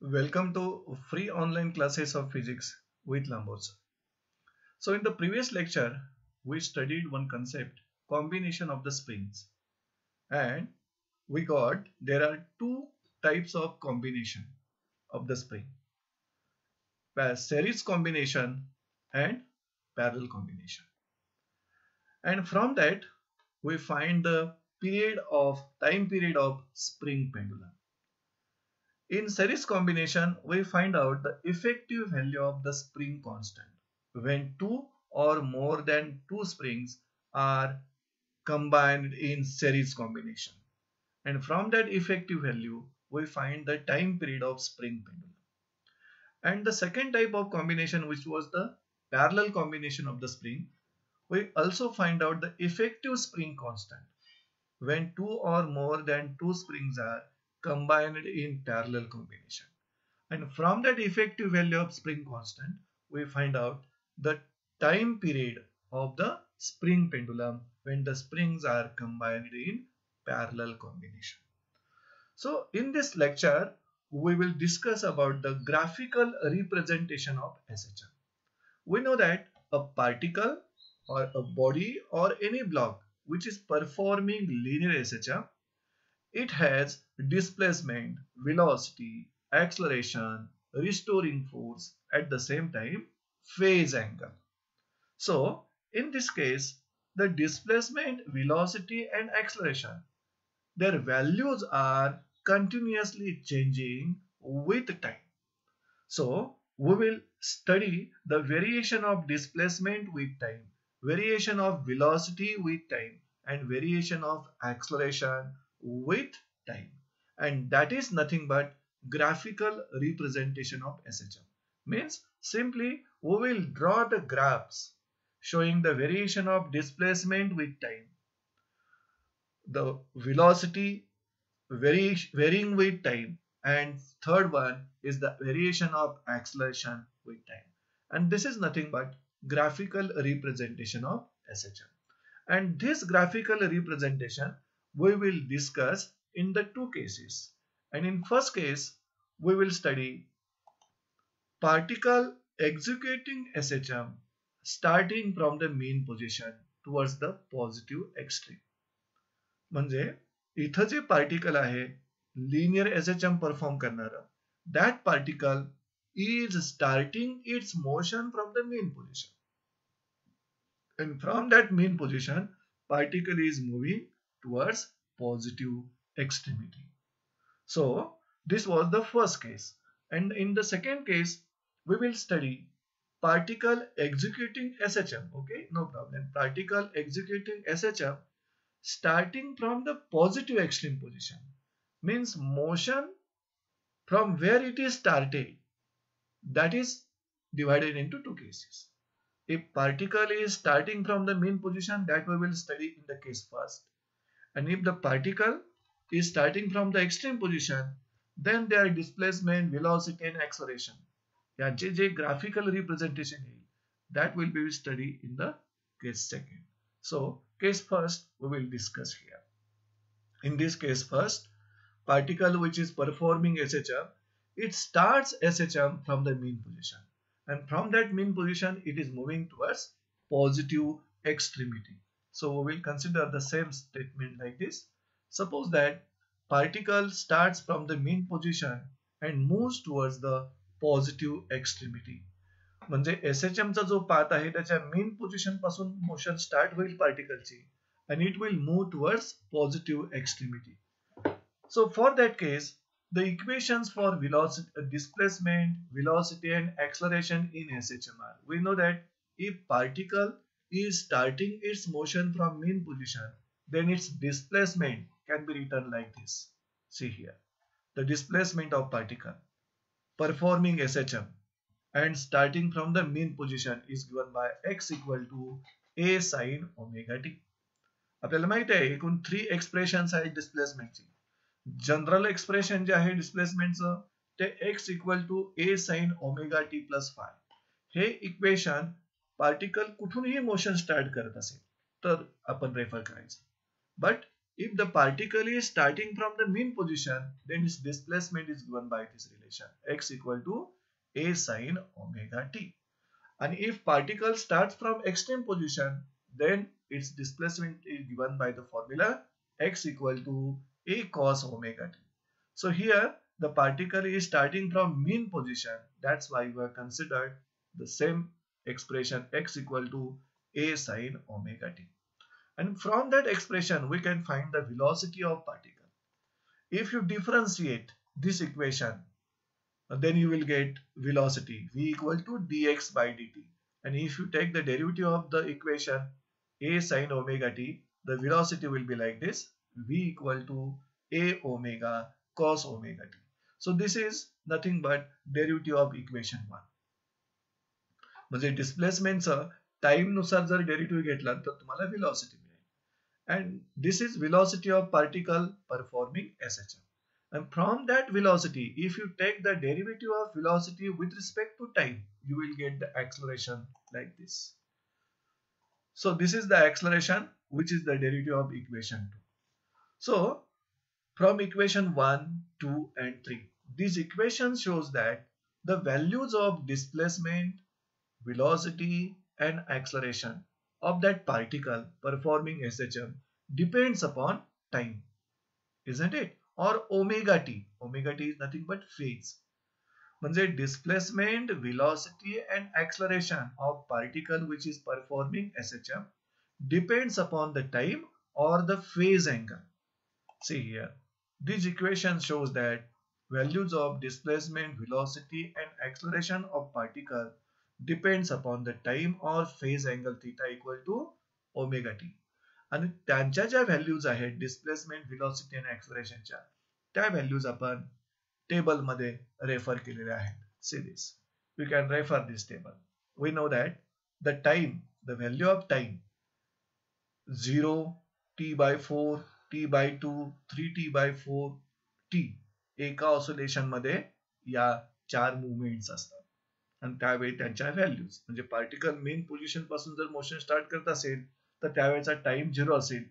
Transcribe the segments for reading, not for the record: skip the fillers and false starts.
Welcome to free online classes of physics with Lambos. So in the previous lecture, we studied one concept, combination of the springs, and we got there are two types of combination of the spring, series combination and parallel combination. And from that, we find the time period of spring pendulum. In series combination, we find out the effective value of the spring constant when two or more than two springs are combined in series combination. And from that effective value, we find the time period of spring pendulum. And the second type of combination, which was the parallel combination of the spring, we also find out the effective spring constant when two or more than two springs are combined in parallel combination. And from that effective value of spring constant, we find out the time period of the spring pendulum when the springs are combined in parallel combination. So in this lecture, we will discuss about the graphical representation of SHM. We know that a particle or a body or any block which is performing linear SHM, it has displacement, velocity, acceleration, restoring force, at the same time phase angle. So in this case, the displacement, velocity and acceleration, their values are continuously changing with time. So we will study the variation of displacement with time, variation of velocity with time, and variation of acceleration with time. And that is nothing but graphical representation of SHM. Means simply we will draw the graphs showing the variation of displacement with time, the velocity varying with time, and third one is the variation of acceleration with time. And this is nothing but graphical representation of SHM. And this graphical representation we will discuss in the two cases. And in first case, we will study particle executing SHM starting from the mean position towards the positive extreme. म्हणजे इथं जे particle आहे linear SHM perform करणारं, that particle is starting its motion from the mean position, and from that mean position particle is moving towards positive extremity. So this was the first case, and in the second case we will study particle executing SHM. Okay, no problem. Particle executing SHM starting from the positive extreme position, means motion from where it is started, that is divided into two cases. If particle is starting from the mean position, that we will study in the case first, and if the particle is starting from the extreme position, then their displacement, velocity and acceleration, या जे graphical representation येईल, that will be studied in the case second. So case first we will discuss here. In this case first, particle which is performing SHM, it starts SHM from the mean position, and from that mean position it is moving towards positive extremity. So we will consider the same statement like this. Suppose that particle starts from the mean position and moves towards the positive extremity. म्हणजे SHM चा जो path आहे त्याच्या main position पासून motion start होईल पार्टिकलची, and it will move towards positive extremity. So for that case, the equations for velocity, displacement, velocity and acceleration in SHM are, we know that if particle is starting its motion from mean position, then its displacement can be written like this. See here, the displacement of particle performing SHM and starting from the mean position is given by x equal to a sin omega t. आपल्याला माहिती आहे एकूण 3 expressions आहेत डिस्प्लेसमेंटची. General expression जे आहे डिस्प्लेसमेंटचं ते x equal to a sin omega t plus phi. हे इक्वेशन पार्टिकल कुठूनही मोशन स्टार्ट करत असेल तर आपण रेफर करायचं. But if the particle is starting from the mean position, then its displacement is given by this relation x equal to a sine omega t. And if particle starts from extreme position, then its displacement is given by the formula x equal to a cos omega t. So here the particle is starting from mean position. That's why we have considered the same expression x equal to a sine omega t. And from that expression we can find the velocity of particle. If you differentiate this equation, then you will get velocity v equal to dx by dt. And if you take the derivative of the equation a sine omega t, the velocity will be like this, v equal to a omega cos omega t. So this is nothing but derivative of equation 1. म्हणजे डिस्प्लेसमेंटचं time नुसार जर derivative घेतला तर तुम्हाला velocity मिळेल. And this is velocity of particle performing SHM. And from that velocity, if you take the derivative of velocity with respect to time, you will get the acceleration like this. So this is the acceleration, which is the derivative of equation 2. So from equation 1, 2 and 3, this equation shows that the values of displacement, velocity and acceleration of that particle performing SHM depends upon time, isn't it? Or omega t. Omega t is nothing but phase. म्हणजे displacement, velocity and acceleration of particle which is performing SHM depends upon the time or the phase angle. See here, this equation shows that values of displacement, velocity and acceleration of particle depends upon the time or phase angle theta equal to omega t. आणि त्यांच्या ज्या values आहेत displacement, velocity आणि ऍक्सलरेशनच्या, त्या values आपण table मध्ये refer केलेल्या आहेत. See this, we can refer this table. We know that the time, the value of time 0, t/4, t/2, 3t/4, t एका ऑसिलेशन मध्ये या 4 मुवमेंट्स असतात. आणि त्यावेळी त्यांच्या व्हॅल्यूज म्हणजे पार्टिकल मेन पोझिशन पासून जर मोशन स्टार्ट करत असेल तर त्यावेळेचा टाइम 0 असेल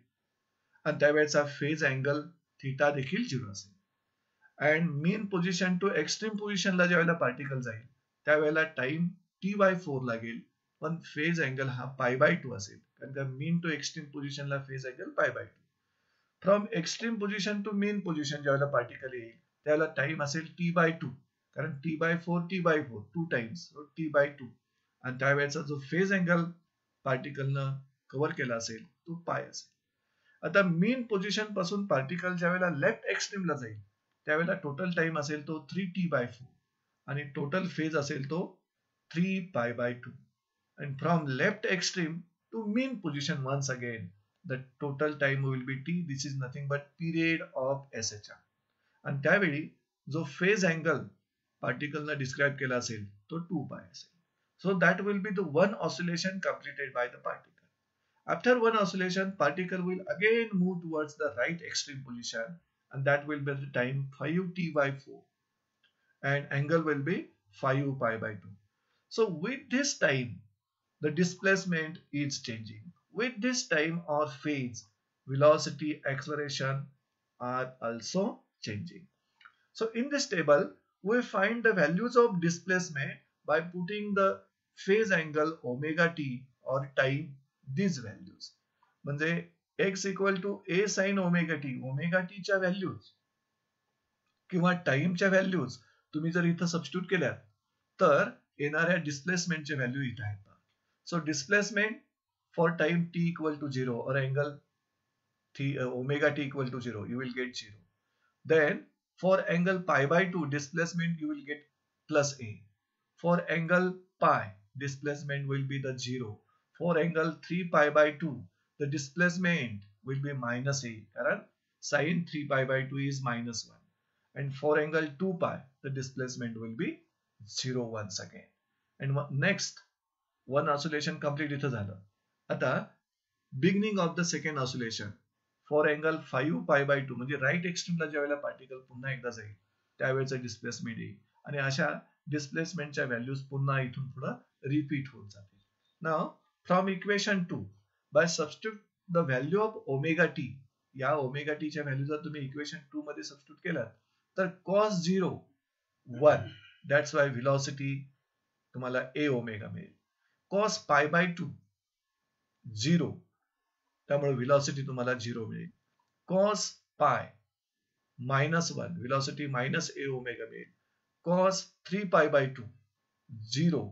आणि त्यावेळेचा फेज अँगल थीटा देखील 0 असेल. And mean position to extreme पोझिशनला ज्यावेळेला पार्टिकल जाईल त्यावेळेला टाइम t/4 लागेल, पण फेज अँगल हा π/2 असेल, कारण का मेन टू एक्स्ट्रीम पोझिशनला phase angle π/2. From extreme position to mean position ज्यावेळेला पार्टिकल येईल त्यावेळेला टाइम असेल t/2, कारण t/4 t/4 2 टाइम्स t/2, आणि त्यावेळेचा जो फेज अँगल पार्टिकलनं कव्हर केला असेल तो पाय असेल. आता मेन पोझिशन पासून पार्टिकल ज्यावेळेला लेफ्ट एक्स्ट्रीमला जाईल त्यावेळेला टोटल टाइम असेल तो 3t/4 आणि टोटल फेज असेल तो 3π/2. and from left extreme to mean position once again the total time will be t. This is nothing but period of SHM. आणि त्यावेळी जो फेज अँगल पार्टिकलने डिस्क्राइब केला असेल तो 2π असेल. So that will be the one oscillation completed by the particle. After one oscillation, particle will again move towards the right extreme position, and that will be the time 5t/4 and angle will be 5π/2. So with this time, the displacement is changing. With this time or phase, velocity, acceleration are also changing. So in this table, we find the values of displacement by putting the phase angle omega t or time these values. म्हणजे x equal to a sin omega t, omega t च्या values किंवा टाइमच्या values तुम्ही जर इथं substitute केल्या तर येणाऱ्या डिस्प्लेसमेंटचे value इथे आहेत. So displacement for time t equal to 0 or angle omega t equal to 0, you will get 0. Then for angle π/2 displacement you will get plus a. For angle pi displacement will be the 0. For angle 3π/2 the displacement will be minus a, कारण sin 3π/2 is -1. And for angle 2π the displacement will be 0 once again. And next one oscillation complete इथं झालं. आता beginning of the second oscillation for angle 5π/2 म्हणजे right एक्स्ट्रीमला ज्यावेळेला particle पुन्हा एकदा जाईल त्यावेळेचं displacement येईल आणि अशा डिस्प्लेसमेंटच्या व्हॅल्यूज पुन्हा इथून पुढे रिपीट होत जातील. Now from equation 2 by substitute the value of omega t या ओमेगा टीच्या व्हॅल्यू जर तुम्ही इक्वेशन 2 मध्ये सबस्टिट्यूट केलात तर cos 0 1, दॅट्स वाय व्हेलॉसिटी तुम्हाला a ओमेगा मिळेल. cos pi by 2 0, त्यामुळे व्हेलॉसिटी तुम्हाला 0 मिळेल. cos pi minus 1, velocity minus a omega मिळेल. cos 3 pi by 2 0,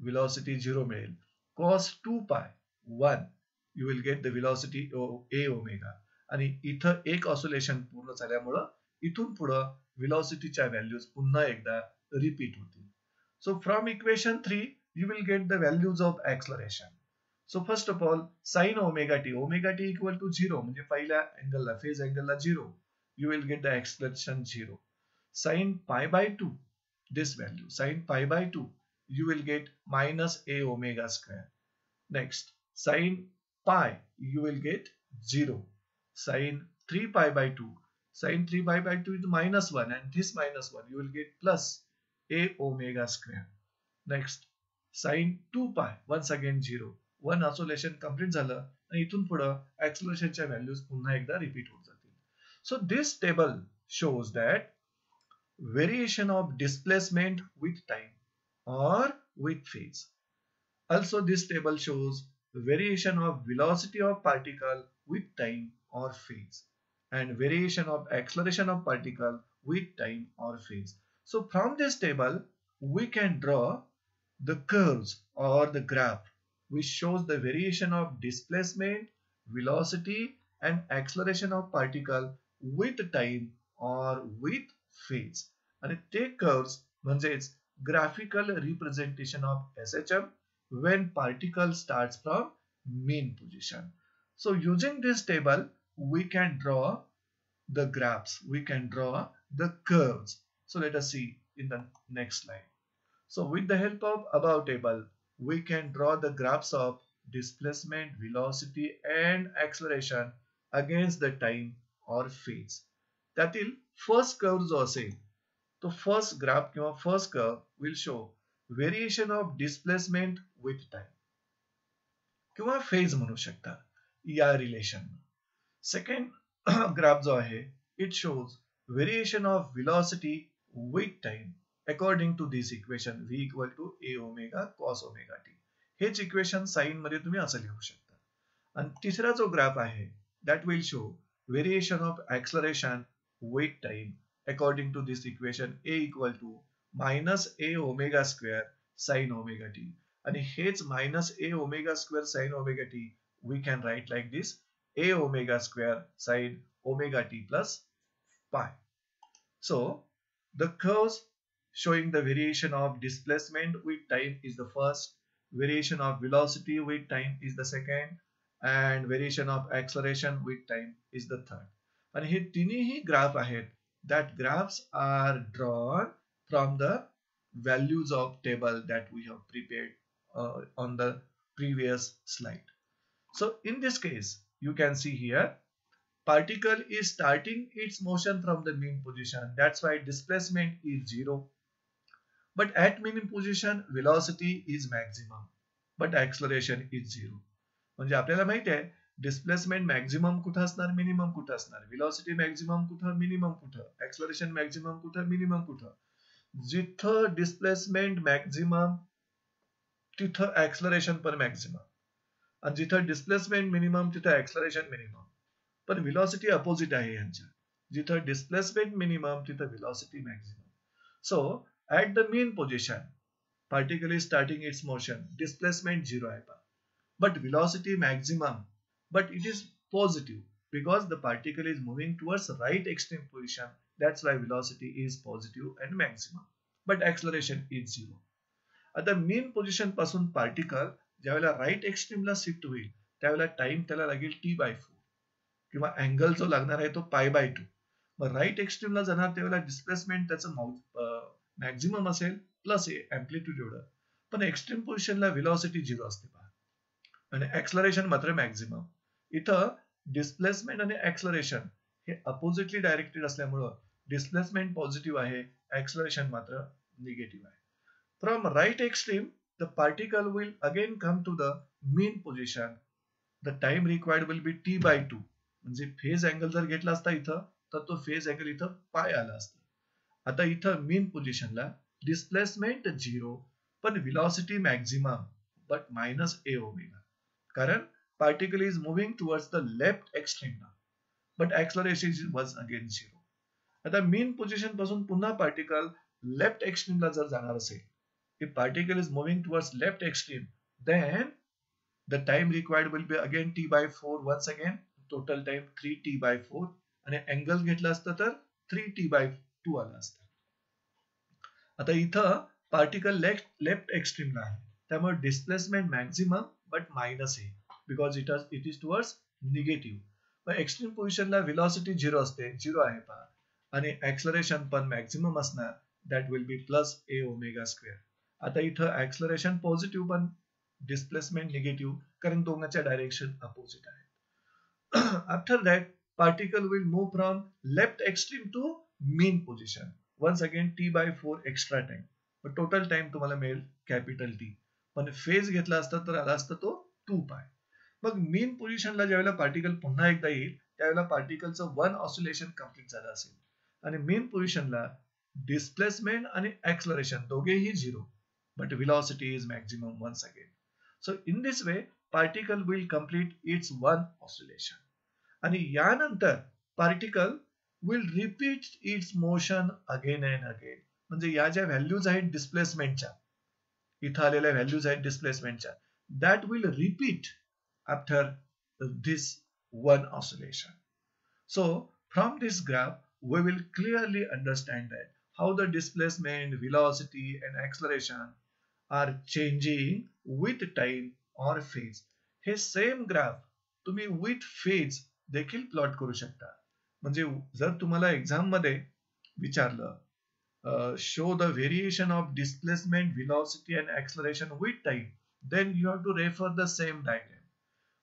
velocity 0 मिळेल. cos 2 pi 1, you will get the velocity a omega. आणि इथं एक ऑसिलेशन पूर्ण झाल्यामुळं इथून पुढं velocityच्या व्हॅल्यूज पुन्हा एकदा रिपीट होतील. So from equation 3 you will get the values of acceleration. So first of all sin omega t equal to 0 म्हणजे पहिल्या अँगलला phase अँगलला 0, you will get the acceleration 0. Sin pi by 2, this value sin pi by 2, you will get minus a omega square. Next sin pi you will get 0. Sin 3 pi by 2, sin 3 pi by 2 is minus 1 and this minus 1 you will get plus a omega square. Next sin 2 pi, once again 0. One oscillation complete झालं आणि इथून पुढं ऍक्सलरेशनच्या values पुन्हा एकदा repeat होत जातील. So this table shows that variation of displacement with time or with phase. Also this table shows variation of velocity of particle with time or phase and variation of acceleration of particle with time or phase. So from this table we can draw the curves or the graph which shows the variation of displacement, velocity and acceleration of particle with time or with phase. आणि ते curves म्हणजेच graphical representation of SHM when particle starts from mean position. So using this table we can draw the graphs, we can draw the curves. So let us see in the next slide. So with the help of above table we can draw the graphs of displacement, velocity and acceleration against the time or phase. त्यातील first curve जो असेल तो first graph किंवा first curve will show variation of displacement with time किंवा phase म्हणू शकता या relation. Second graph जो आहे it shows variation of velocity with time according to this equation v equal to a omega cos omega t. हेच equation sign मध्ये तुम्ही असं लिहू शकता. आणि तिसरा जो ग्राफ आहे that will show variation of acceleration with time according to this equation a equal to minus a omega square sin omega t. आणि हेच minus a omega square sin omega t we can write like this a omega square sin omega t plus pi. So the curves showing the variation of displacement with time is the first, variation of velocity with time is the second, and variation of acceleration with time is the third. And हे तिन्ही graph आहेत that graphs are drawn from the values of table that we have prepared on the previous slide. So in this case you can see here particle is starting its motion from the mean position, that's why displacement is 0. But at mean position velocity is maximum but acceleration is 0. म्हणजे आपल्याला माहिती आहे displacement maximum कुठं असणार, minimum कुठं असणार, velocity maximum कुठं, minimum कुठं, ऍक्सलरेशन मॅक्झिमम कुठं, मिनिमम कुठं. जिथं डिस्प्लेसमेंट मॅक्झिमम तिथं ऍक्सलरेशन पण मॅक्झिमम आणि जिथं डिस्प्लेसमेंट मिनिमम तिथं ऍक्सलरेशन मिनिमम. पण व्हेलॉसिटी अपोजिट आहे यांच्या, जिथं डिस्प्लेसमेंट मिनिमम तिथं velocity maximum. So at the mean position particle is starting its motion, displacement 0 आहे, but velocity maximum, but it is positive because the particle is moving towards right extreme position, that's why velocity is positive and maximum but acceleration is 0. आता mean position पासून particle ज्यावेळेला right extreme ला shift होईल त्यावेळेला time त्याला लागेल t/4 किंवा angle जो लागणार आहे तो π/2. मग राईट एक्स्ट्रीमला जाणार त्यावेळेला डिस्प्लेसमेंट त्याचं मॅक्झिमम असेल प्लस एम्प्लिट्यूड एवढं, पण एक्स्ट्रीम पोझिशनला व्हेलॉसिटी 0 असते पहा आणि ऍक्सलरेशन मात्र मॅक्झिमम. इथं डिस्प्लेसमेंट आणि ऍक्सलरेशन हे अपोजिटली डायरेक्टेड असल्यामुळं डिस्प्लेसमेंट पॉझिटिव्ह आहे, ऍक्सलरेशन मात्र निगेटिव्ह आहे. From right extreme the particle will again come to the mean position. The time required will be t/2 म्हणजे फेज अँगल जर घेतला असता इथं तर तो फेज अँगल इथं पाय आला असता. आता इथं मीन पोझिशनला डिस्प्लेसमेंट 0 पण velocity maximum but minus A omega, कारण particle is moving towards the left extreme now, but acceleration was again 0. आता मीन पोझिशन पासून पुन्हा पार्टिकल लेफ्ट एक्स्ट्रीमला जर जाणार असेल, if particle is moving towards left extreme, then the time required will be again t by 4 once again, total time 3t by 4, आणि angle घेतला असता तर 3t by 2 आला असता. आता इथं पार्टिकल लेफ्ट एक्स्ट्रीमला आहे, त्यामुळे displacement maximum but minus A, because it is towards negative. पण एक्स्ट्रीम पोझिशनला व्हेलॉसिटी 0 असते, 0 आहे पहा, आणि ऍक्सलरेशन पण मॅक्झिमम असणार, that will be plus A omega square. आता इथं ऍक्सलरेशन पॉझिटिव्ह पण डिस्प्लेसमेंट निगेटिव्ह, कारण दोघांच्या डायरेक्शन अपोजिट आहे. After that particle will move from left extreme to mean position. Once again t by 4 extra time. But total time तुम्हाला मिळेल capital T. पण phase घेतला असता तर आला असता तो 2 पाय. मग मीन पोझिशनला ज्यावेळेला पार्टिकल पुन्हा एकदा येईल त्यावेळेला पार्टिकलचं 1 ऑसिलेशन कंप्लीट झालं असेल, आणि मेन पोझिशनला डिस्प्लेसमेंट आणि ऍक्सलरेशन दोघेही 0, but velocity is maximum once again. So in this way particle will complete its 1 oscillation, आणि यानंतर particle will repeat its motion again and again. म्हणजे या ज्या व्हॅल्यूज आहेत डिस्प्लेसमेंटच्या, इथं आलेल्या व्हॅल्यूज आहेत डिस्प्लेसमेंटच्या, that will repeat after this 1 oscillation. So from this graph we will clearly understand that how the displacement, velocity and acceleration are changing with time or phase. हे same graph तुम्ही with phase देखील plot करू शकता. म्हणजे जर तुम्हाला exam मध्ये विचारलं show the variation of displacement, velocity and acceleration with time, then you have to refer the same diagram.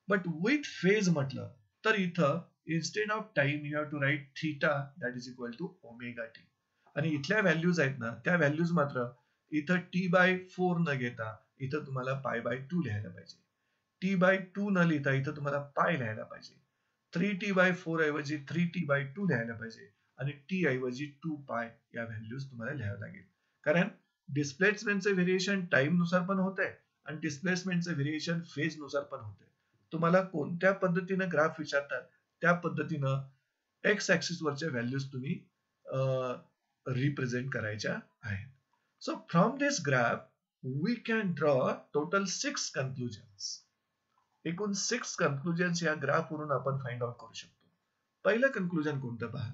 But with phase म्हटलं तर इथं instead of time you have to write theta that is equal to omega t, आणि इथल्या values आहेत ना त्या values मात्र इथं t by 4 न घेता इथं तुम्हाला pi by 2 लिहायला पाहिजे. t by 2 न लिहिता इथं तुम्हाला pi लिहायला पाहिजे. 3t by 4 ऐवजी 3t by 2 लिहायला पाहिजे, आणि t ऐवजी 2 pi या व्हॅल्यूज तुम्हाला लिहावं लागेल. कारण डिस्प्लेसमेंटचे व्हेरिएशन टाइम नुसार पण होत आहे आणि डिस्प्लेसमेंटचे व्हेरिएशन फेज नुसार पण होत आहे. तुम्हाला कोणत्या पद्धतीने ग्राफ विचारतात त्या पद्धतीनं एक्स ऍक्सिस वरच्या व्हॅल्यूज तुम्ही रिप्रेझेंट करायच्या आहेत. So from this graph we can draw total 6 conclusions. एकूण 6 कन्क्लुजन्स या ग्राफ वरून आपण फाइंड आउट करू शकतो. पहिलं कन्क्लुजन कोणतं पहा,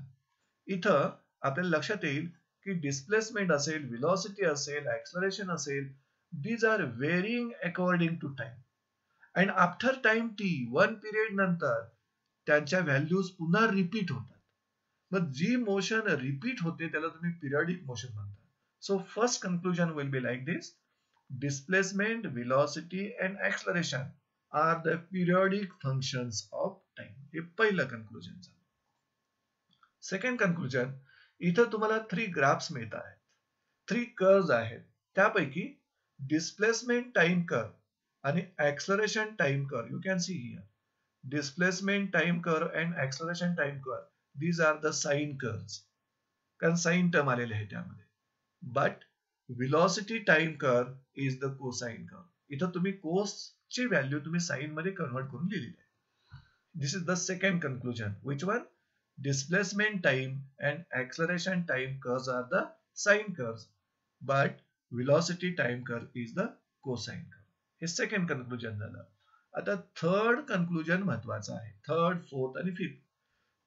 इथं आपल्याला लक्षात येईल की डिस्प्लेसमेंट असेल, व्हेलॉसिटी असेल, ऍक्सलरेशन असेल, these are varying according to time, and after time T 1 period नंतर त्यांच्या व्हॅल्यूज पुन्हा रिपीट होतात. मग जी मोशन रिपीट होते त्याला तुम्ही पिरियडिक मोशन म्हणता. So first conclusion will be like this, displacement, velocity and acceleration are the periodic functions of time. हे पहिलं कन्क्लुजन झालं. सेकंड कन्क्लुजन, इथं तुम्हाला 3 ग्राफ्स मिळत आहेत, 3 कर्व्स आहेत. त्यापैकी डिस्प्लेसमेंट टाइम कर्व आणि acceleration time curve, you can see here, displacement time curve and acceleration time curve, these are the sine curves, कारण साइन टर्म आलेले आहे त्यामध्ये. But velocity time curve is the cosine curve. इथं तुम्ही कोस ची value तुम्ही साइन मध्ये कन्वर्ट करून लिहिलेली आहे. This is the second conclusion. Which one? Displacement time and acceleration time curves are the sine curves, but velocity time curve is the cosine curve. हे सेकंड कन्क्लुजन झालं. आता थर्ड कन्क्लुजन महत्वाचं आहे. Third, fourth आणि fifth.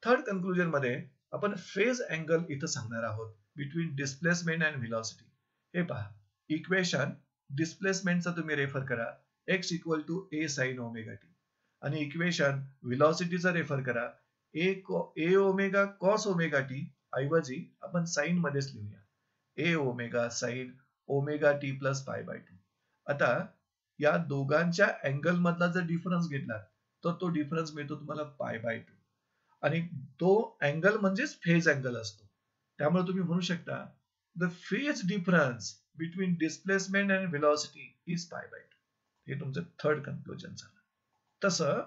Third conclusion मध्ये आपण phase angle इथं सांगणार आहोत बिटवीन डिस्प्लेसमेंट अँड व्हेलॉसिटी. हे पहा, इक्वेशन डिस्प्लेसमेंटचा तुम्ही रेफर करा, x equal to a sin omega t, आणि इक्वेशन व्हेलॉसिटीचा रेफर करा, a omega cos omega t ऐवजी आपण साइन मध्येच लिहूया, a omega sin omega t plus pi by 2. आता या दोघांच्या अँगल मधला जर डिफरन्स घेतला तर तो डिफरन्स मिळतो तुम्हाला पाय बाय 2, आणि तो अँगल म्हणजेच फेज अँगल असतो. त्यामुळे तुम्ही म्हणू शकता the phase difference between displacement and velocity is पाय बाय 2. हे तुमचं थर्ड कन्क्लुजन झालं. तसं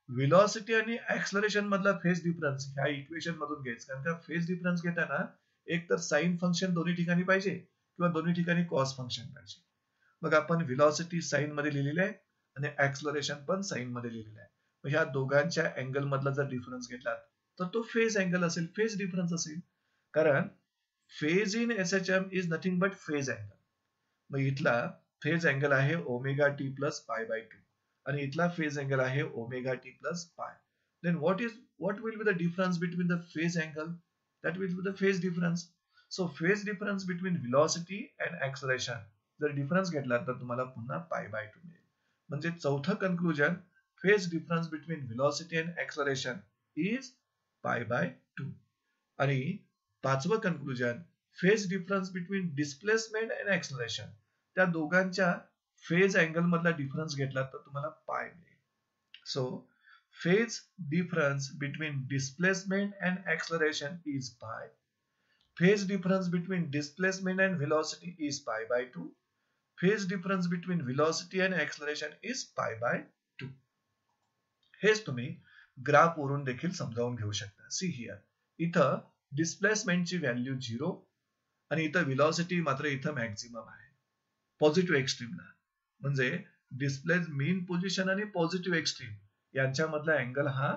व्हेलॉसिटी आणि ऍक्सलरेशन मधला फेज डिफरन्स ह्या इक्वेशन मधून घ्यायचं, कारण का फेज डिफरन्स घेताना एक तर साइन फंक्शन दोन्ही ठिकाणी पाहिजे किंवा दोन्ही ठिकाणी कॉस फंक्शन पाहिजे. मग आपण व्हेलॉसिटी साइन मध्ये लिहिलेली आहे आणि ऍक्सलरेशन पण साइन मध्ये लिहिलेलं आहे. मग ह्या दोघांच्या अँगल मधला जर डिफरन्स घेतला तर तो फेज अँगल असेल, फेज डिफरन्स असेल. कारण phase in SHM is nothing but phase angle. मग इथला फेज अँगल आहे omega t plus pi by 2 आणि इथला फेज अँगल आहे ओमेगा टी प्लस पाय. Then what will be the difference between the phase angle? That will be the phase difference. So phase difference between velocity and acceleration जर difference घेतला तर तुम्हाला पुन्हा पाय बाय 2 मिळेल. म्हणजे चौथं conclusion, phase difference between velocity and acceleration is पाय बाय 2. आणि पाचवं conclusion, phase difference between displacement and acceleration, त्या दोघांच्या फेज अँगल मधला डिफरन्स घेतला तर तुम्हाला पाय मिळेल. So phase difference between displacement and acceleration is pi. Phase difference between displacement and velocity is pi by 2. Phase difference between velocity and acceleration is pi by 2. हेच तुम्ही ग्राफ वरून देखील समजावून घेऊ शकता. सी हिअर, इथं डिस्प्लेसमेंटची व्हॅल्यू 0 आणि इथं व्हेलॉसिटी मात्र इथं मॅक्झिमम आहे पॉझिटिव्ह एक्स्ट्रीमला. म्हणजे डिस्प्लेस मीन पोझिशन आणि पॉझिटिव्ह एक्स्ट्रीम यांच्यामधला अँगल हा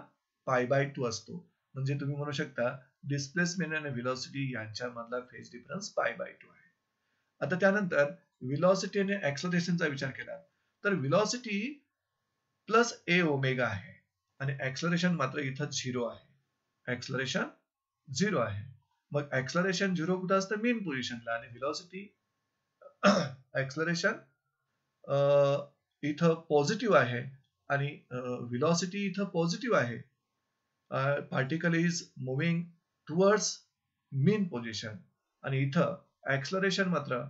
पाय बाय 2 असतो. म्हणजे तुम्ही म्हणू शकता डिस्प्लेसमेंट आणि व्हेलॉसिटी यांच्यामधला फेज डिफरन्स पाय बाय 2 आहे. आता त्यानंतर व्हेलॉसिटी आणि ऍक्सलरेशनचा विचार केला तर व्हेलॉसिटी प्लस ए ओमेगा आहे आणि ऍक्सलरेशन मात्र इथं 0 आहे. ऍक्सलरेशन 0 आहे. मग ऍक्सलरेशन 0 कुठं असतं? मेन पोझिशनला. आणि व्हेलॉसिटी ऍक्सलरेशन इथं पॉझिटिव्ह आहे आणि व्हेलॉसिटी इथं पॉझिटिव्ह आहे. Particle is moving towards mean position आणि इथं ऍक्सलरेशन मात्र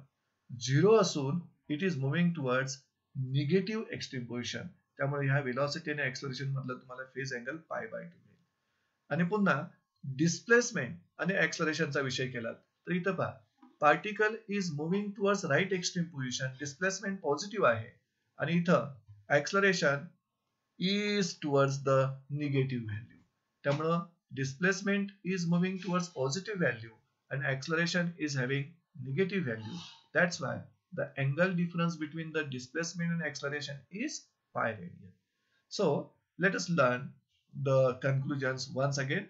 0 असून it is moving towards negative extreme position. त्यामुळे ह्या व्हेलॉसिटी आणि ऍक्सलरेशन मधलं तुम्हाला फेज अँगल पाय बाय 2 मिळेल. आणि पुन्हा डिस्प्लेसमेंट आणि ऍक्सलरेशनचा विषय केला तर इथं पहा, particle is moving towards right extreme position, displacement positive आहे आणि इथं acceleration is towards the negative value. त्यामुळं displacement is moving towards positive value and acceleration is having negative value. That's why the angle difference between the displacement and acceleration is pi radian. So let us learn the conclusions once again.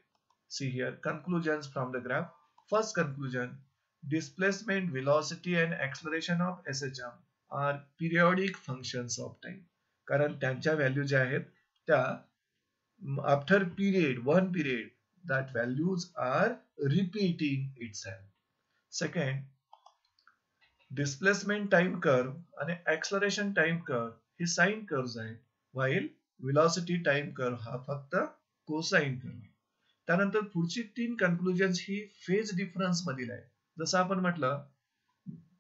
See here, conclusions from the graph. First conclusion, displacement, velocity and acceleration of SHM are periodic functions of time. कारण त्यांच्या value ज्या आहेत त्या after one period that values are repeating itself. Second, displacement time curve आणि acceleration time curve हे sine curves आहेत, while velocity time curve हा फक्त cosine curve आहे. त्यानंतर पुढची 3 कन्क्लुजन्स ही फेज डिफरन्स मधील आहे. जसं आपण म्हटलं,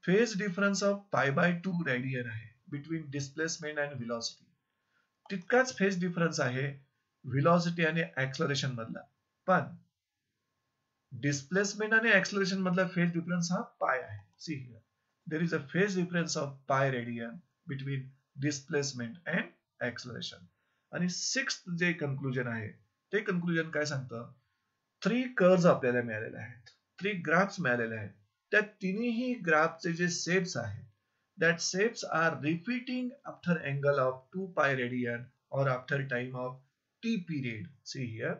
फेज डिफरन्स ऑफ पाय बाय 2 रेडियन आहे बिटवीन डिस्प्लेसमेंट अँड व्हेलॉसिटी. तितकाच फेज डिफरन्स आहे व्हेलॉसिटी आणि ऍक्सलरेशन मधला. पण डिस्प्लेसमेंट आणि ऍक्सलरेशन मधला फेज डिफरन्स हा पाय आहे. See here, there is a phase difference of pi radian between displacement and acceleration. आणि 6th जे कन्क्लुजन आहे ते कन्क्लुजन काय सांगतं, 3 कर्व्स आपल्याला मिळालेले आहेत, 3 ग्राफ्स मिळालेले आहेत. त्या तिन्ही ग्राफचे जे शेप्स आहेत, that shapes are repeating after angle of 2 pi radian or after time of t period. See here,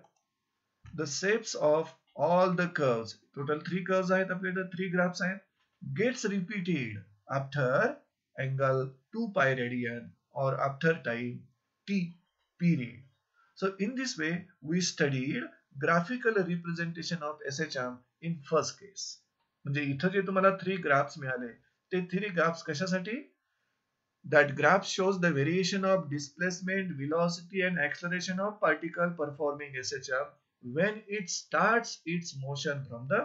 the shapes of all the curves, total 3 curves आहेत आपल्याकडे, 3 graphs आहेत, gets repeated after angle 2 pi radian or after time t period. So in this way we studied graphical representation of SHM in first case. म्हणजे इथं जे तुम्हाला 3 graphs मिळाले ते 3 graphs कशासाठी? That graph shows the variation of displacement, velocity and acceleration of particle performing SHM when it starts its motion from the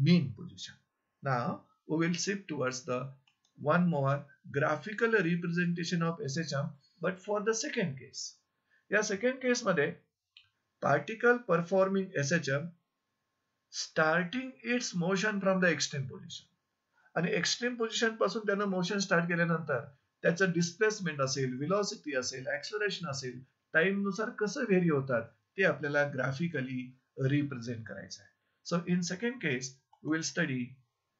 mean position. Now we will shift towards the one more graphical representation of SHM, but for the second case. या second case मध्ये particle performing SHM starting its motion from the extreme position. आणि extreme position पासून त्यानं motion start केल्यानंतर त्याचं displacement असेल, velocity असेल, acceleration असेल, टाइम नुसार कसं व्हेरी होतात ते आपल्याला ग्राफिकली रिप्रेझेंट करायचं आहे. So in second case we will study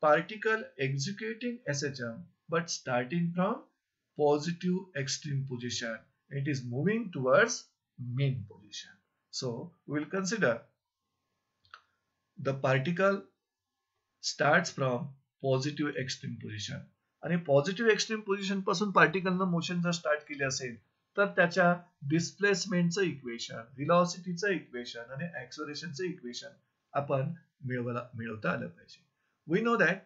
particle executing SHM but starting from positive extreme position. It is moving towards mean position. So we will consider the particle starts from positive extreme position. आणि positive extreme position पासून पार्टिकलनं motion जर start केले असेल तर त्याच्या डिस्प्लेसमेंटचं equation, व्हेलॉसिटीचं equation आणि ऍक्सलरेशनचं equation आपण मिळवता आलं पाहिजे. We know that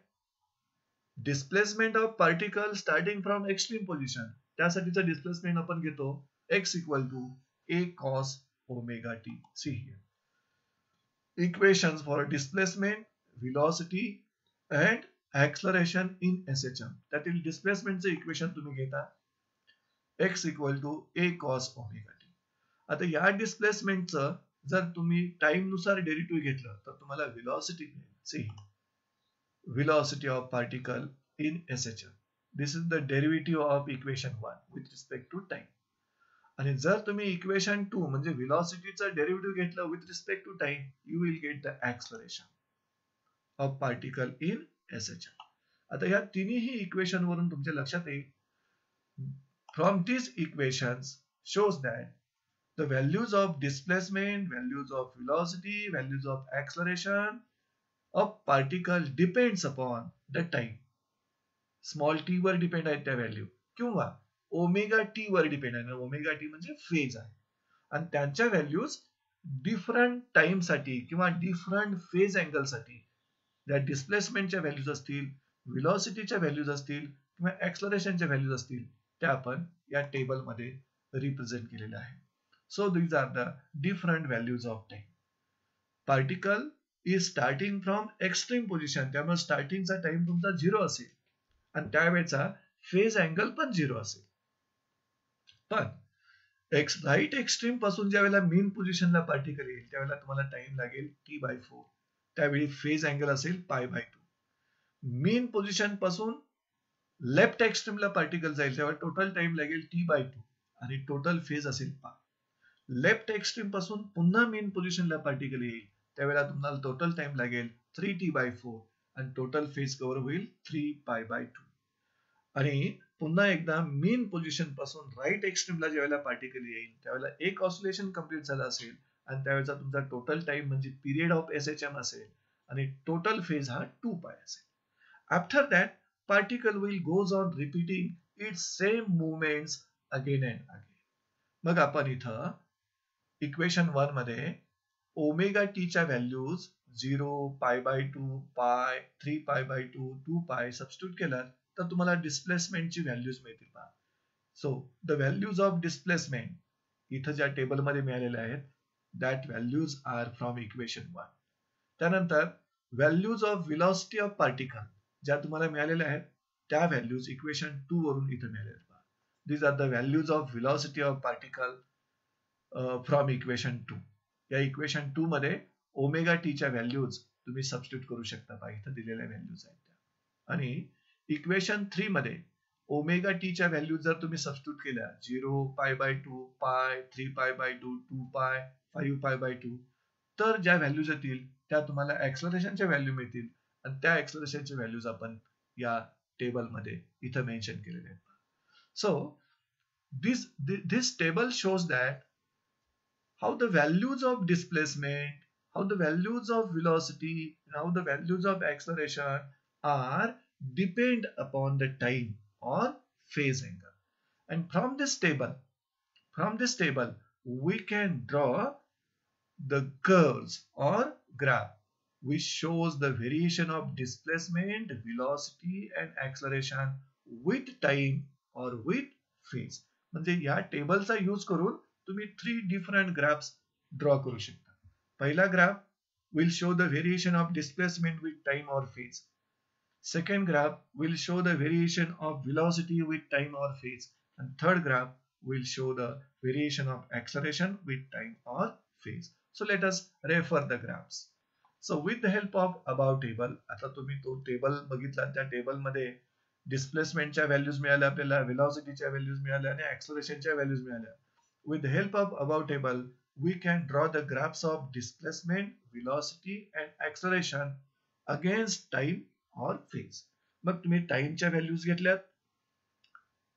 displacement of particle starting from extreme position, त्यासाठीचं डिस्प्लेसमेंट आपण घेतो x equal to a cos omega t. See here. Equations for displacement, velocity and acceleration in SHM. त्यातील डिस्प्लेसमेंटचं equation तुम्ही घेता x equal to a cos omega t. आता या डिस्प्लेसमेंटचं जर तुम्ही टाइम नुसार डेरिव्हेटिव्ह घेतलं तर तुम्हाला व्हेलॉसिटी मिळेल. See, velocity of particle in SHM. This is the derivative of equation 1 with respect to time. आणि जर तुम्ही इक्वेशन 2 म्हणजे व्हेलॉसिटीचा डेरिव्हेटिव्ह घेतलं with respect to time, you will get the acceleration of particle in SHM. आता या तिन्ही equation वरून तुमच्या लक्षात येईल from these equations shows that the values of displacement, values of velocity, values of acceleration of particle depends upon the time. Small T वर depend आहेत त्या व्हॅल्यू किंवा ओमेगा टी वर डिपेंड आहे. ओमेगा टी म्हणजे फेज आहे आणि त्यांच्या व्हॅल्यूज डिफरंट टाइम साठी किंवा डिफरंट फेज अँगल साठी ज्या डिस्प्लेसमेंटच्या व्हॅल्यूज असतील, व्हेलॉसिटीच्या व्हॅल्यूज असतील किंवा ऍक्सलरेशनच्या व्हॅल्यूज असतील त्या आपण या टेबल मध्ये रिप्रेझेंट केलेल्या आहे. So these are the different values of time. Particle is starting from extreme position, त्यामुळे स्टार्टिंगचा टाइम तुमचा 0 असेल आणि त्यावेळेचा फेज अँगल पण 0 असेल. पण राईट एक्स्ट्रीम पासून ज्या वेळेला मीन पोझिशनला पार्टिकल येईल त्यावेळेला तुम्हाला टाइम लागेल t/4. त्यावेळी फेज अँगल असेल π/2. मीन पोझिशन पासून लेफ्ट एक्स्ट्रीमला पार्टिकल जाईल त्यावेळी टोटल टाइम लागेल t/2 आणि टोटल फेज असेल π. लेफ्ट एक्स्ट्रीम पासून पुन्हा मीन पोझिशनला पार्टिकल येईल त्यावेळेला तुम्हाला टोटल टाइम लागेल 3t/4 आणि टोटल फेज कव्हर होईल 3π/2. आणि पुन्हा एकदा मीन पोझिशन पासून राईट एक्स्ट्रीमला ज्यावेळेला पार्टिकल येईल त्यावेळेला एक ऑसिलेशन कंप्लीट झाला असेल आणि त्यावेळेचा तुमचा टोटल टाइम म्हणजे पिरियड ऑफ SHM असेल आणि टोटल फेज हा 2π असेल. After that particle will goes on repeating its same movements again and again. मग आपण इथं इक्वेशन 1 मध्ये ओमेगा टी च्या व्हॅल्यूज 0, π/2, π, 3π/2, 2π सबस्टिट्यूट केलं तर तुम्हाला डिस्प्लेसमेंटची व्हॅल्यूज मिळतील पहा. So the values of displacement इथं ज्या टेबल मध्ये मिळालेल्या आहेत that values are from equation 1. त्यानंतर values of velocity of particle ज्या तुम्हाला मिळालेल्या आहेत त्या व्हॅल्यूज इक्वेशन 2 वरून इथं मिळालेल्या पहा. These are the values of velocity of particle from equation 2. या इक्वेशन 2 मध्ये ओमेगा टीच्या व्हॅल्यूज तुम्ही सबस्टिट्यूट करू शकता पहा, इथं दिलेल्या व्हॅल्यूज आहेत त्या. आणि इक्वेशन 3 मध्ये ओमेगा टीच्या व्हॅल्यूज जर तुम्ही सबस्टिट्यूट केल्या 0, π/2, π, 3π/2, 2π, 5π/2 तर ज्या व्हॅल्यूज येतील त्या तुम्हाला ऍक्सलरेशनच्या व्हॅल्यू मिळतील आणि त्या ऍक्सलरेशनच्या व्हॅल्यूज आपण या टेबल मध्ये इथं मेन्शन केलेले आहेत. So this table shows that how the values of displacement, how the values of velocity, how the values of acceleration are depend upon the time or phase angle. And from this table we can draw the curves or graph which shows the variation of displacement, velocity and acceleration with time or with phase. म्हणजे या टेबलचा use करून तुम्ही 3 different graphs draw करू शकता. पहिला graph will show the variation of displacement with time or phase. Second graph will show the variation of velocity with time or phase. And third graph will show the variation of acceleration with time or phase. So let us refer the graphs. So with the help of above table, आता तुम्ही तो table बघितला, त्या table मध्ये डिस्प्लेसमेंटच्या values मिळाल्या आपल्याला, व्हेलॉसिटीच्या values मिळाल्या आणि ऍक्सलरेशनच्या व्हॅल्यूज मिळाल्या. with the help of above table, we can draw the graphs of displacement, velocity and acceleration against time or phase. मग तुम्ही टाइमच्या व्हॅल्यूज घेतल्यात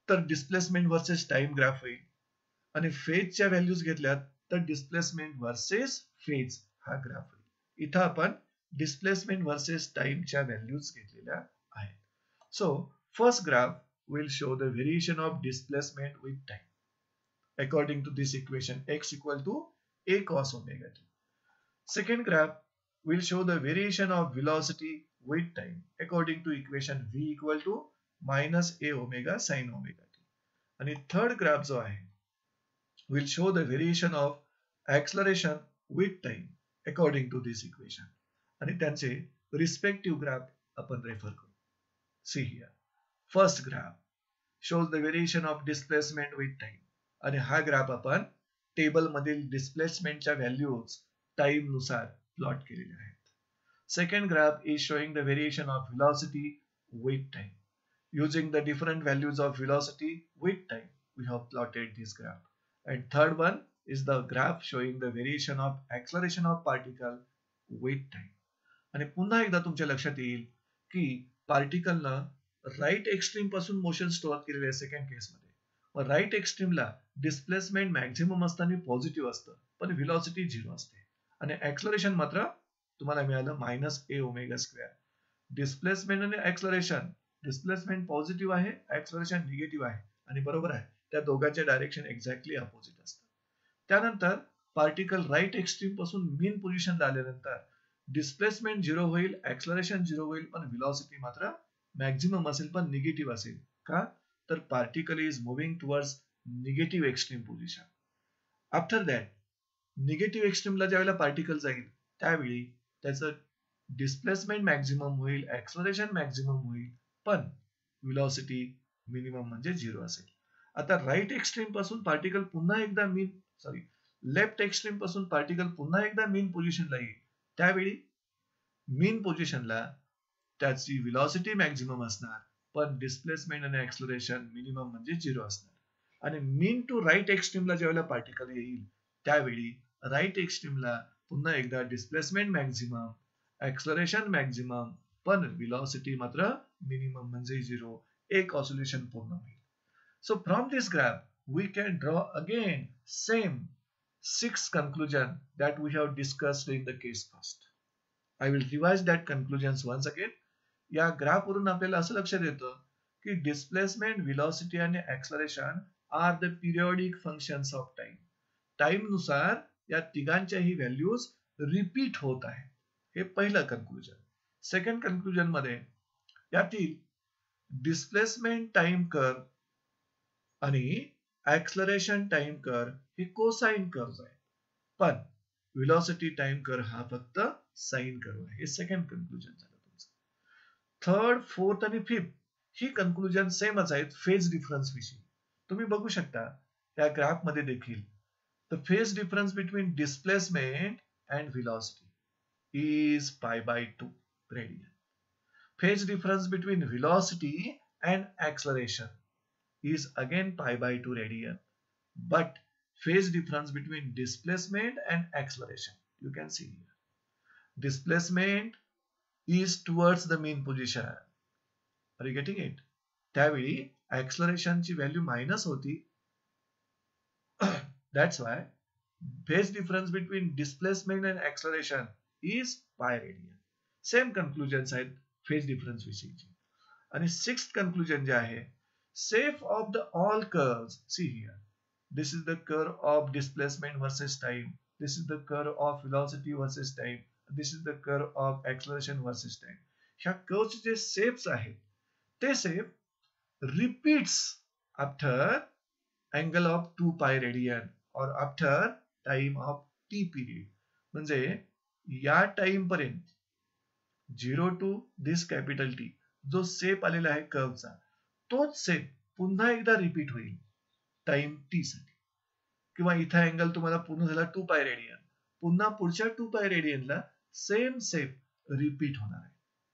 तर डिस्प्लेसमेंट वर्सेस टाइम ग्राफ होईल आणि फेजच्या व्हॅल्यूज घेतल्यात तर डिस्प्लेसमेंट वर्सेस फेज हा ग्राफ होईल. इथं आपण डिस्प्लेसमेंट वर्सेस टाइमच्या व्हॅल्यूज घेतलेल्या आहेत. So first graph will show the variation of displacement with time. According to this equation, x equal to a cos omega t. Second graph will show the variation of velocity with time according to equation v equal to minus a omega sin omega t. And the third graph जो आहे will show the variation of acceleration with time according to this equation. आणि त्यांचे respective graph आपण refer करू. See here. First graph shows the variation of displacement with time. आणि हा graph आपण table मधील डिस्प्लेसमेंटच्या व्हॅल्यूज टाइम नुसार प्लॉट केलेले आहेत. Second graph is showing the variation of velocity with time. Using the different values of velocity with time, we have plotted this graph. And third one is the graph showing the variation of acceleration of particle with time. आणि पुन्हा एकदा तुमच्या लक्षात येईल की पार्टिकलनं right extreme पासून motion store केलेले आहे सेकंड केस मध्ये. मग राईट एक्स्ट्रीमला डिस्प्लेसमेंट मॅक्झिमम असताना पॉझिटिव्ह असतं पण व्हेलॉसिटी 0 असते आणि ऍक्सलरेशन मात्र तुम्हाला मिळालं मायनस ए ओमेगा स्क्वेअर. डिस्प्लेसमेंट आणि ऍक्सलरेशन, डिस्प्लेसमेंट पॉझिटिव्ह आहे, ऍक्सलरेशन निगेटिव्ह आहे आणि बरोबर आहे त्या दोघांचे डायरेक्शन एक्झॅक्टली अपोजिट असतात. त्यानंतर पार्टिकल राईट एक्स्ट्रीम पासून मीन पोझिशनला आल्यानंतर डिस्प्लेसमेंट 0 होईल, ऍक्सलरेशन 0 होईल पण व्हेलॉसिटी मात्र मॅक्झिमम असेल पण निगेटिव्ह असेल. का तर particle is moving towards negative extreme position. After that negative एक्स्ट्रीमला ज्यावेळेला पार्टिकल जाईल त्यावेळी त्याचं डिस्प्लेसमेंट मॅक्झिमम होईल, ऍक्सलरेशन मॅक्झिमम होईल पण व्हेलॉसिटी मिनिमम म्हणजे 0 असेल. आता राईट एक्स्ट्रीम पासून पार्टिकल पुन्हा एकदा लेफ्ट एक्स्ट्रीम पासून पार्टिकल पुन्हा एकदा मीन पोझिशनला येईल त्यावेळी मीन पोझिशनला त्याची व्हेलॉसिटी मॅक्झिमम असणार पण डिस्प्लेसमेंट आणि ऍक्सलरेशन मिनिमम म्हणजे 0 असणार. आणि मीन टू राईट एक्स्ट्रीमला ज्यावेळेला पार्टिकल येईल त्यावेळी राईट एक्स्ट्रीमला पुन्हा एकदा डिस्प्लेसमेंट मॅक्झिमम, ऍक्सलरेशन मॅक्झिमम पण व्हेलॉसिटी मात्र मिनिमम म्हणजे 0. एक ऑसिलेशन पूर्ण होईल. So from this graph we can draw again same 6 conclusion that we have discussed in the case first. I will revise that conclusions once again. या ग्राफ वरून आपल्याला असं लक्षात येतं की डिस्प्लेसमेंट, व्हेलॉसिटी आणि acceleration are the periodic functions of time. Time नुसार या तिघांच्याही व्हॅल्यूज रिपीट होत आहे. हे पहिलं कन्क्लुजन. सेकंड कन्क्लुजन मध्ये यातील डिस्प्लेसमेंट टाइम कर्व आणि ऍक्सलरेशन टाइम कर्व हे कोसाइन कर्व आहे पण व्हेलॉसिटी टाइम कर्व हा फक्त साइन कर्व आहे. हे सेकंड कन्क्लुजन झालं तुमचं. थर्ड, फोर्थ आणि फिफ्थ ही कन्क्लुजन सेमच आहेत फेज डिफरन्स विषयी. तुम्ही बघू शकता या ग्राफ मध्ये देखील the phase difference between displacement and velocity is π/2 radian. Phase difference between velocity and acceleration is again π/2 radian, but phase difference between displacement and acceleration you can see here. Displacement is towards the mean position. Are you getting it? त्यावेळी acceleration ची value minus होती. That's why phase difference between displacement and acceleration is pi radian. Same conclusions आहेत phase difference विषयीची. आणि sixth conclusion जे आहे, safe of the all curves, see here, this is the curve of displacement versus time, this is the curve of velocity versus time, this is the curve of acceleration versus time. ह्या कर्व्हचे जे shapes आहेत ते shape repeats after angle of 2 pi radian or after time of t period. म्हणजे या time पर्यंत 0 to this capital T जो shape आलेला आहे कर्वचा तोच शेप पुन्हा एकदा रिपीट होईल टाइम टी साठी. किंवा इथं अँगल तुम्हाला पूर्ण झाला 2 पाय रेडियन, पुन्हा पुढच्या 2 पाय रेडियनला सेम शेप रिपीट होणार आहे.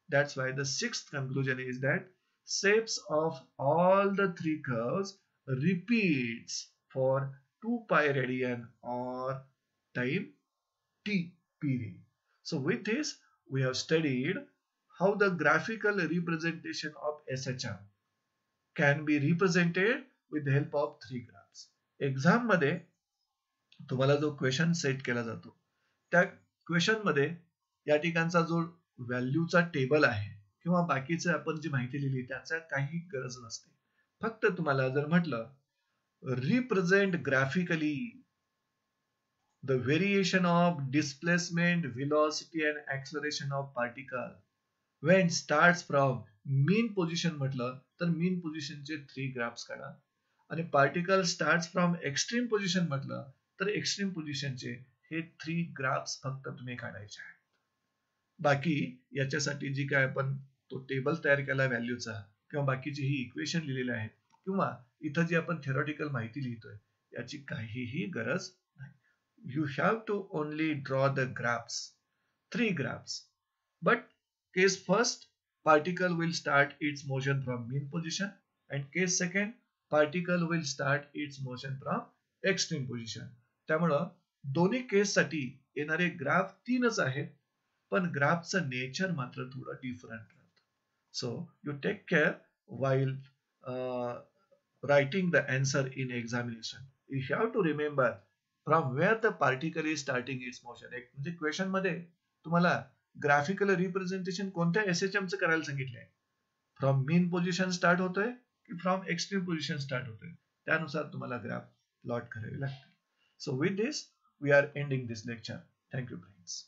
That's why the sixth conclusion is that shapes of all the three curves repeats for 2 pi radian or time t period. So with this, we have studied how the graphical representation of SHM can be represented with the help of 3 graphs. Exam मध्ये तुम्हाला जो question set केला जातो त्या question मध्ये या ठिकाणचा जो व्हॅल्यूचा टेबल आहे किंवा बाकीचे आपण जी माहिती लिहिली त्याचा काही गरज नसते. फक्त तुम्हाला जर म्हटलं represent graphically the variation of displacement, velocity and acceleration of particle when starts from mean position म्हटलं तर mean position चे 3 graphs काढा आणि particle starts from extreme position म्हटलं तर extreme position चे हे 3 graphs फक्त तुम्ही काढायचे आहेत. बाकी याच्यासाठी जी काय आपण तो टेबल तयार केला व्हॅल्यूचा किंवा बाकीची ही इक्वेशन लिहिलेली आहेत किंवा इथं जी आपण थेरॉटिकल माहिती लिहितोय याची काहीही गरज नाही. You have to only draw the graphs, 3 graphs. But case first, particle will start its motion from mean position, and case second, particle will start its motion from extreme position. त्यामुळं दोन्ही केस साठी येणारे ग्राफ 3च आहेत, पण ग्राफचं nature मात्र थोडं different राहतं. So you take care while writing the answer in examination. You have to remember from where the particle is starting its motion. एक म्हणजे क्वेश्चन मध्ये तुम्हाला ग्राफिकल रिप्रेझेंटेशन कोणत्या एसएचएम चं करायला सांगितलंय. फ्रॉम मीन पोझिशन स्टार्ट होतोय की फ्रॉम एक्स्ट्रीम पोझिशन स्टार्ट होतोय त्यानुसार तुम्हाला ग्राफ प्लॉट करावे लागतील. So with this we are ending this lecture. Thank you friends.